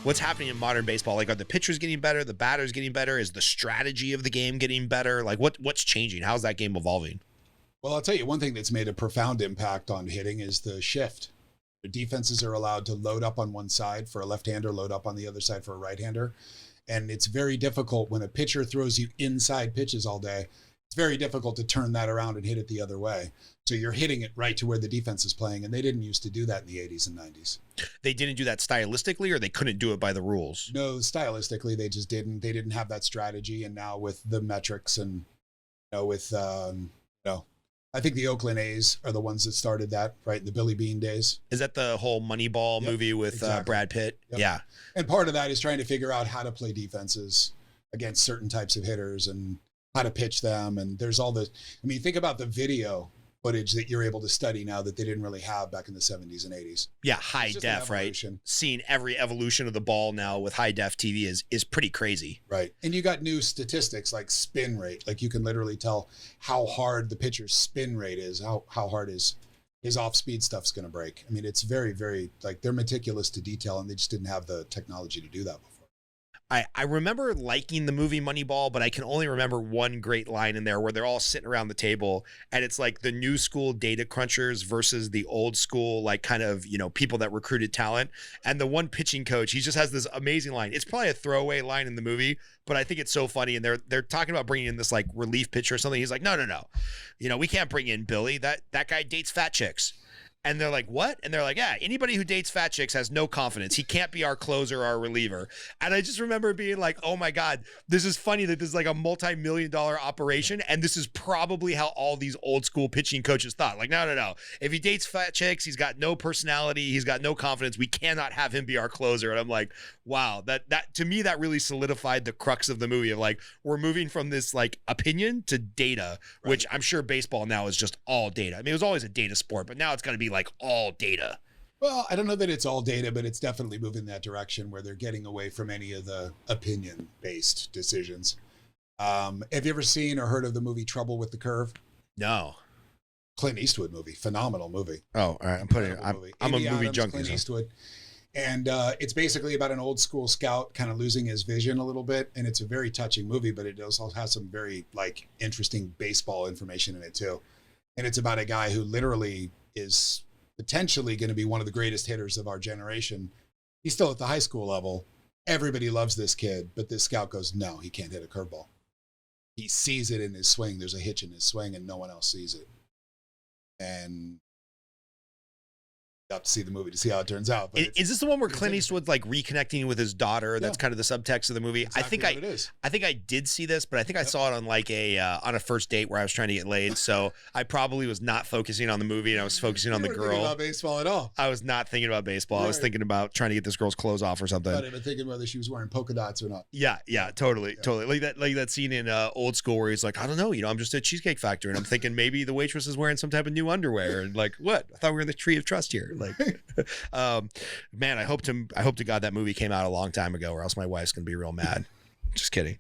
what's happening in modern baseball? Like, are the pitchers getting better? The batters getting better? Is the strategy of the game getting better? Like, what's changing? How's that game evolving? Well, I'll tell you one thing that's made a profound impact on hitting is the shift. The defenses are allowed to load up on one side for a left-hander, load up on the other side for a right-hander. And it's very difficult when a pitcher throws you inside pitches all day. It's very difficult to turn that around and hit it the other way. So you're hitting it right to where the defense is playing. And they didn't used to do that in the 80s and 90s. They didn't do that stylistically, or they couldn't do it by the rules? No, stylistically, they just didn't. They didn't have that strategy. And now with the metrics and, I think the Oakland A's are the ones that started that, right? In the Billy Bean days. Is that the whole Moneyball movie with exactly. Brad Pitt? Yep. Yeah. And part of that is trying to figure out how to play defenses against certain types of hitters and how to pitch them. And there's all think about the video footage that you're able to study now that they didn't really have back in the 70s and 80s. Yeah, high def, right? Seeing every evolution of the ball now with high def TV is pretty crazy. Right. And you got new statistics like spin rate. Like you can literally tell how hard the pitcher's spin rate is, how hard his off-speed stuff's going to break. I mean, it's very, very, like, they're meticulous to detail, and they just didn't have the technology to do that before. I remember liking the movie Moneyball, but I can only remember one great line in there where they're all sitting around the table, and it's like the new school data crunchers versus the old school, like, kind of, people that recruited talent. And the one pitching coach, he just has this amazing line. It's probably a throwaway line in the movie, but I think it's so funny. And they're talking about bringing in this like relief pitcher or something. He's like, no. We can't bring in Billy. That guy dates fat chicks. And they're like, what? And they're like, yeah, anybody who dates fat chicks has no confidence. He can't be our closer or our reliever. And I just remember being like, oh my God, this is funny that this is like a multi-million-dollar operation. And this is probably how all these old school pitching coaches thought. Like, no. If he dates fat chicks, he's got no personality. He's got no confidence. We cannot have him be our closer. And I'm like, wow, that to me, that really solidified the crux of the movie of like, we're moving from this like opinion to data, right, which I'm sure baseball now is just all data. I mean, it was always a data sport, but now it's going to be like all data. Well, I don't know that it's all data, but it's definitely moving that direction where they're getting away from any of the opinion-based decisions. Have you ever seen or heard of the movie Trouble with the Curve? No. Clint Eastwood movie. Phenomenal movie. Oh, all right. I'm a movie junkie. Clint Eastwood. And it's basically about an old school scout kind of losing his vision a little bit. And it's a very touching movie, but it also has some very like interesting baseball information in it too. And it's about a guy who literally is potentially going to be one of the greatest hitters of our generation. He's still at the high school level. Everybody loves this kid, but this scout goes, no, he can't hit a curveball. He sees it in his swing. There's a hitch in his swing and no one else sees it. And you have to see the movie to see how it turns out. But is this the one where Clint Eastwood's like reconnecting with his daughter? That's kind of the subtext of the movie. Exactly what it is. I think I did see this, but I think I saw it on like on a first date where I was trying to get laid. So I probably was not focusing on the movie, and I was focusing on the girl. Thinking about baseball at all? I was not thinking about baseball. Right. I was thinking about trying to get this girl's clothes off or something. Not even thinking whether she was wearing polka dots or not. Yeah, totally. Like that scene in Old School where he's like, I don't know, I'm just at Cheesecake Factory, and I'm thinking maybe the waitress is wearing some type of new underwear, and like, what? I thought we were in the tree of trust here, like. Man, I hope to God that movie came out a long time ago, or else my wife's gonna be real mad. Just kidding.